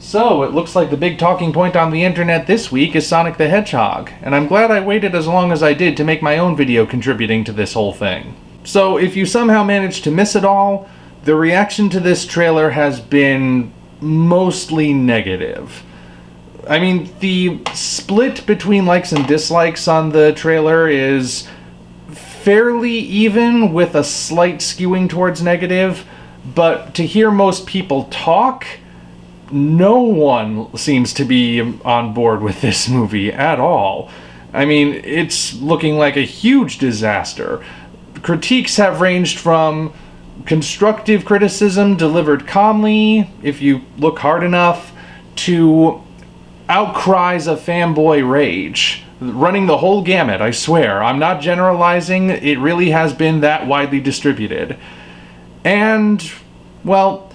So, it looks like the big talking point on the internet this week is Sonic the Hedgehog, and I'm glad I waited as long as I did to make my own video contributing to this whole thing. So, if you somehow managed to miss it all, the reaction to this trailer has been mostly negative. I mean, the split between likes and dislikes on the trailer is fairly even, with a slight skewing towards negative, but to hear most people talk, no one seems to be on board with this movie at all. I mean, it's looking like a huge disaster. Critiques have ranged from constructive criticism delivered calmly, if you look hard enough, to outcries of fanboy rage. Running the whole gamut, I swear. I'm not generalizing, it really has been that widely distributed. And, well,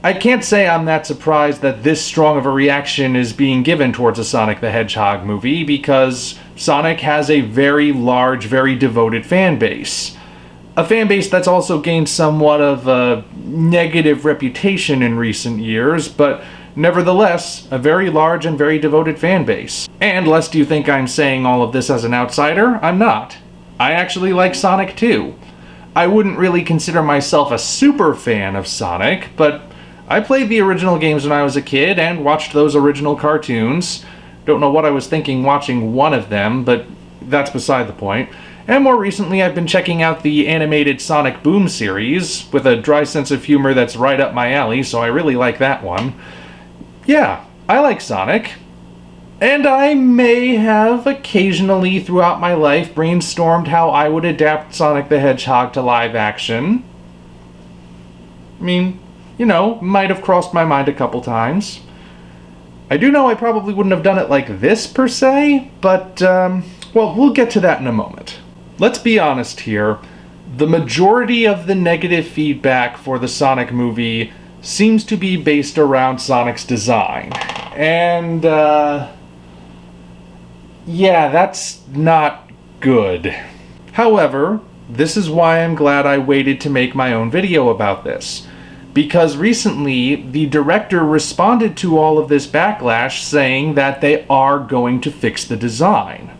I can't say I'm that surprised that this strong of a reaction is being given towards a Sonic the Hedgehog movie, because Sonic has a very large, very devoted fan base. A fan base that's also gained somewhat of a negative reputation in recent years, but nevertheless, a very large and very devoted fan base. And lest you think I'm saying all of this as an outsider, I'm not. I actually like Sonic too. I wouldn't really consider myself a super fan of Sonic, but I played the original games when I was a kid and watched those original cartoons. Don't know what I was thinking watching one of them, but that's beside the point. And more recently, I've been checking out the animated Sonic Boom series, with a dry sense of humor that's right up my alley, so I really like that one. Yeah, I like Sonic. And I may have occasionally throughout my life brainstormed how I would adapt Sonic the Hedgehog to live action. I mean, you know, might have crossed my mind a couple times. I do know I probably wouldn't have done it like this per se, but, well, we'll get to that in a moment. Let's be honest here. The majority of the negative feedback for the Sonic movie seems to be based around Sonic's design. And, yeah, that's not good. However, this is why I'm glad I waited to make my own video about this. Because recently, the director responded to all of this backlash saying that they are going to fix the design.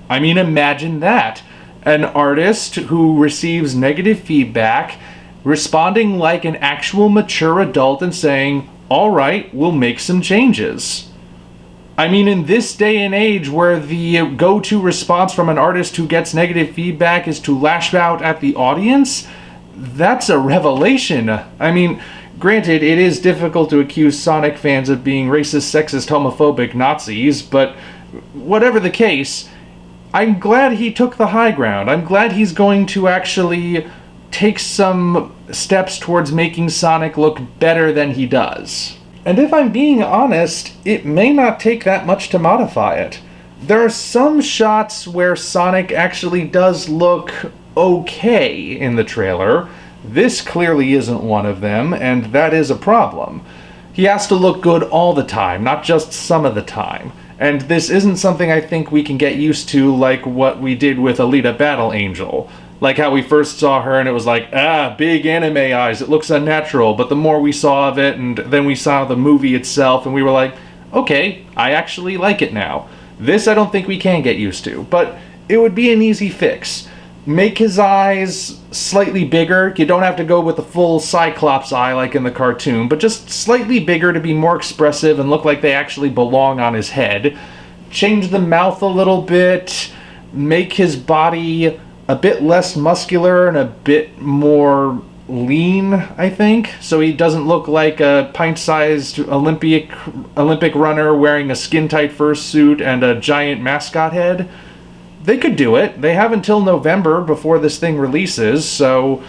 I mean, imagine that. An artist who receives negative feedback responding like an actual mature adult and saying, alright, we'll make some changes. I mean, in this day and age where the go-to response from an artist who gets negative feedback is to lash out at the audience, that's a revelation. I mean, granted, it is difficult to accuse Sonic fans of being racist, sexist, homophobic Nazis, but whatever the case, I'm glad he took the high ground. I'm glad he's going to actually take some steps towards making Sonic look better than he does. And if I'm being honest, it may not take that much to modify it. There are some shots where Sonic actually does look okay in the trailer. This clearly isn't one of them, and that is a problem. He has to look good all the time, not just some of the time. And this isn't something I think we can get used to like what we did with Alita Battle Angel. Like how we first saw her and it was like, big anime eyes, it looks unnatural. But the more we saw of it, and then we saw the movie itself, and we were like, okay, I actually like it now. This I don't think we can get used to, but it would be an easy fix. Make his eyes slightly bigger. You don't have to go with the full Cyclops eye like in the cartoon, but just slightly bigger to be more expressive and look like they actually belong on his head. Change the mouth a little bit. Make his body a bit less muscular and a bit more lean, I think, so he doesn't look like a pint-sized Olympic runner wearing a skin-tight fursuit and a giant mascot head. They could do it. They have until November before this thing releases, so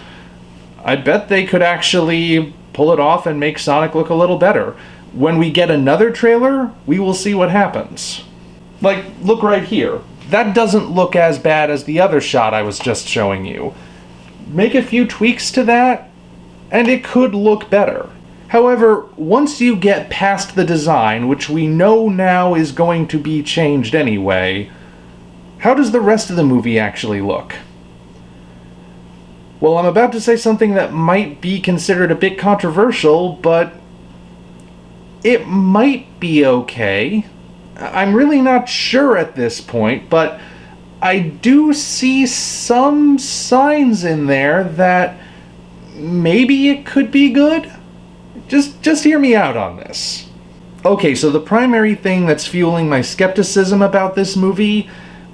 I bet they could actually pull it off and make Sonic look a little better. When we get another trailer, we will see what happens. Like, look right here. That doesn't look as bad as the other shot I was just showing you. Make a few tweaks to that, and it could look better. However, once you get past the design, which we know now is going to be changed anyway, how does the rest of the movie actually look? Well, I'm about to say something that might be considered a bit controversial, but it might be okay. I'm really not sure at this point, but I do see some signs in there that maybe it could be good. Just hear me out on this. Okay, so the primary thing that's fueling my skepticism about this movie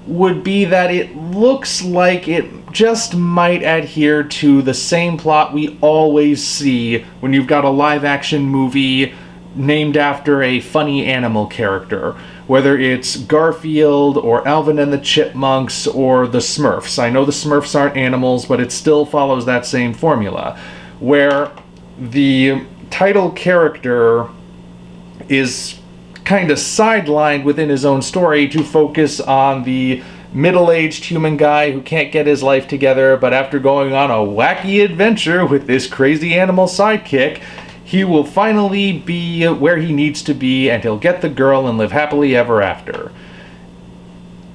would be that it looks like it just might adhere to the same plot we always see when you've got a live-action movie named after a funny animal character, whether it's Garfield or Alvin and the Chipmunks or the Smurfs. I know the Smurfs aren't animals, but it still follows that same formula, where the title character is kind of sidelined within his own story to focus on the middle-aged human guy who can't get his life together, but after going on a wacky adventure with this crazy animal sidekick, he will finally be where he needs to be, and he'll get the girl and live happily ever after.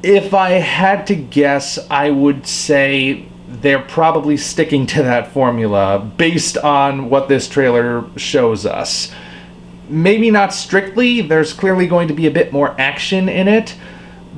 If I had to guess, I would say they're probably sticking to that formula based on what this trailer shows us. Maybe not strictly, there's clearly going to be a bit more action in it,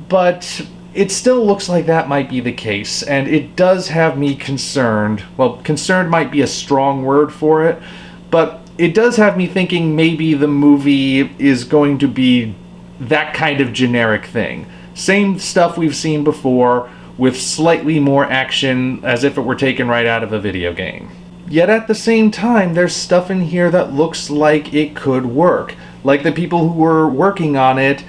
but it still looks like that might be the case, and it does have me concerned. Well, concerned might be a strong word for it, but it does have me thinking maybe the movie is going to be that kind of generic thing. Same stuff we've seen before, with slightly more action, as if it were taken right out of a video game. Yet at the same time, there's stuff in here that looks like it could work. Like the people who were working on it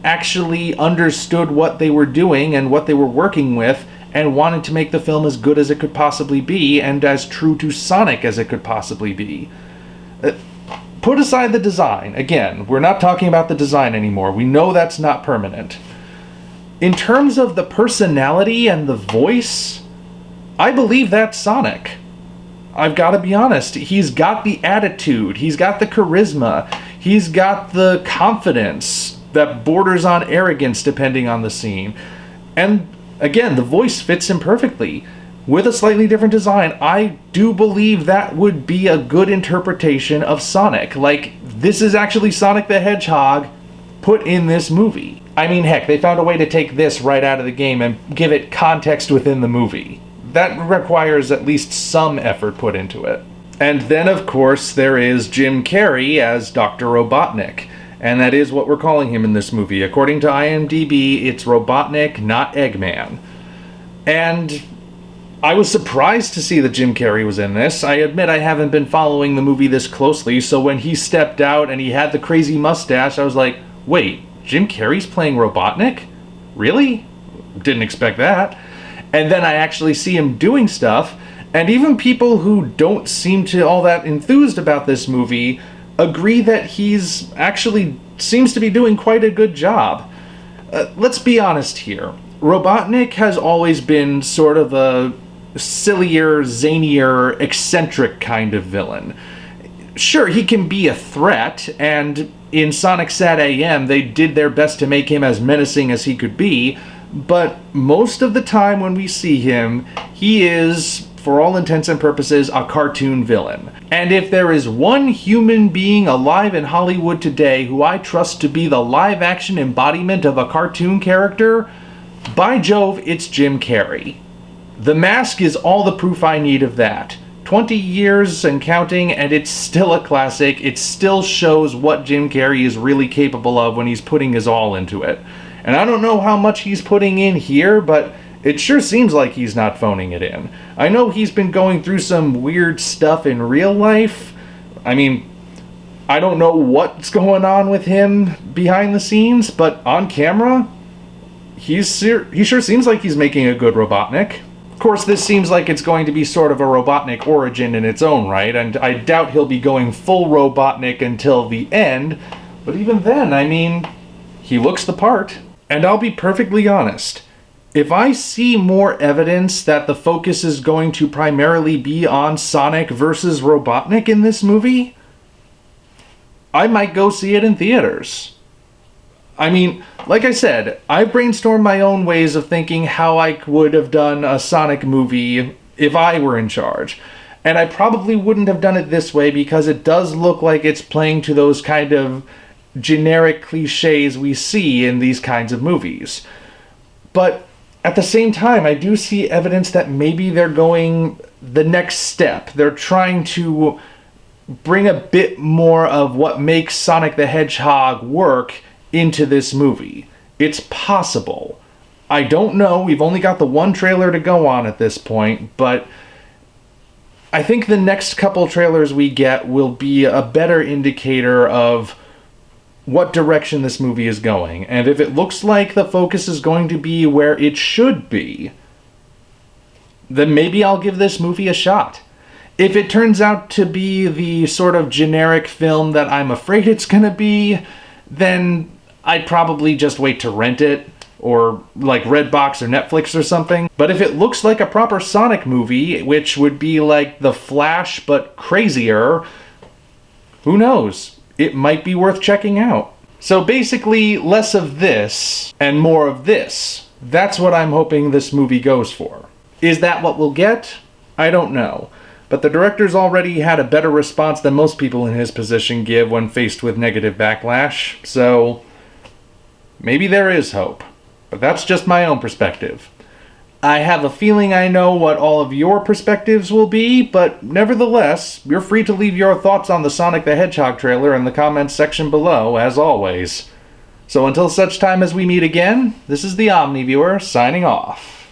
actually understood what they were doing and what they were working with, and wanted to make the film as good as it could possibly be, and as true to Sonic as it could possibly be. Put aside the design. Again, we're not talking about the design anymore. We know that's not permanent. In terms of the personality and the voice, I believe that's Sonic. I've got to be honest. He's got the attitude. He's got the charisma. He's got the confidence that borders on arrogance depending on the scene. And again, the voice fits him perfectly. With a slightly different design, I do believe that would be a good interpretation of Sonic. Like, this is actually Sonic the Hedgehog put in this movie. I mean, heck, they found a way to take this right out of the game and give it context within the movie. That requires at least some effort put into it. And then, of course, there is Jim Carrey as Dr. Robotnik. And that is what we're calling him in this movie. According to IMDb, it's Robotnik, not Eggman. And I was surprised to see that Jim Carrey was in this. I admit I haven't been following the movie this closely, so when he stepped out and he had the crazy mustache, I was like, wait, Jim Carrey's playing Robotnik? Really? Didn't expect that. And then I actually see him doing stuff, and even people who don't seem to all that enthused about this movie agree that he's actually seems to be doing quite a good job. Let's be honest here. Robotnik has always been sort of a sillier, zanier, eccentric kind of villain. Sure, he can be a threat, and in Sonic Sat AM they did their best to make him as menacing as he could be, but most of the time when we see him, he is, for all intents and purposes, a cartoon villain. And if there is one human being alive in Hollywood today who I trust to be the live-action embodiment of a cartoon character, by Jove, it's Jim Carrey. The Mask is all the proof I need of that. 20 years and counting, and it's still a classic. It still shows what Jim Carrey is really capable of when he's putting his all into it. And I don't know how much he's putting in here, but it sure seems like he's not phoning it in. I know he's been going through some weird stuff in real life. I mean, I don't know what's going on with him behind the scenes, but on camera, he sure seems like he's making a good Robotnik. Of course, this seems like it's going to be sort of a Robotnik origin in its own right, and I doubt he'll be going full Robotnik until the end, but even then, I mean, he looks the part. And I'll be perfectly honest, if I see more evidence that the focus is going to primarily be on Sonic versus Robotnik in this movie, I might go see it in theaters. I mean, like I said, I brainstormed my own ways of thinking how I would have done a Sonic movie if I were in charge. And I probably wouldn't have done it this way because it does look like it's playing to those kind of generic cliches we see in these kinds of movies. But at the same time, I do see evidence that maybe they're going the next step. They're trying to bring a bit more of what makes Sonic the Hedgehog work into this movie. It's possible. I don't know. We've only got the one trailer to go on at this point, but I think the next couple trailers we get will be a better indicator of what direction this movie is going. And if it looks like the focus is going to be where it should be, then maybe I'll give this movie a shot. If it turns out to be the sort of generic film that I'm afraid it's going to be, then I'd probably just wait to rent it, or like Redbox or Netflix or something. But if it looks like a proper Sonic movie, which would be like The Flash but crazier, who knows? It might be worth checking out. So basically, less of this and more of this. That's what I'm hoping this movie goes for. Is that what we'll get? I don't know. But the director's already had a better response than most people in his position give when faced with negative backlash, so maybe there is hope. But that's just my own perspective. I have a feeling I know what all of your perspectives will be, but nevertheless, you're free to leave your thoughts on the Sonic the Hedgehog trailer in the comments section below, as always. So until such time as we meet again, this is the Omni Viewer, signing off.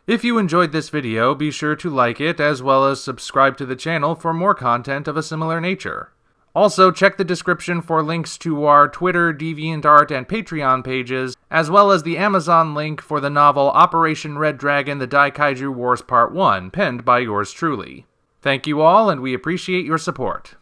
If you enjoyed this video, be sure to like it, as well as subscribe to the channel for more content of a similar nature. Also, check the description for links to our Twitter, DeviantArt, and Patreon pages, as well as the Amazon link for the novel Operation Red Dragon: The Daikaiju Wars Part 1, penned by yours truly. Thank you all, and we appreciate your support.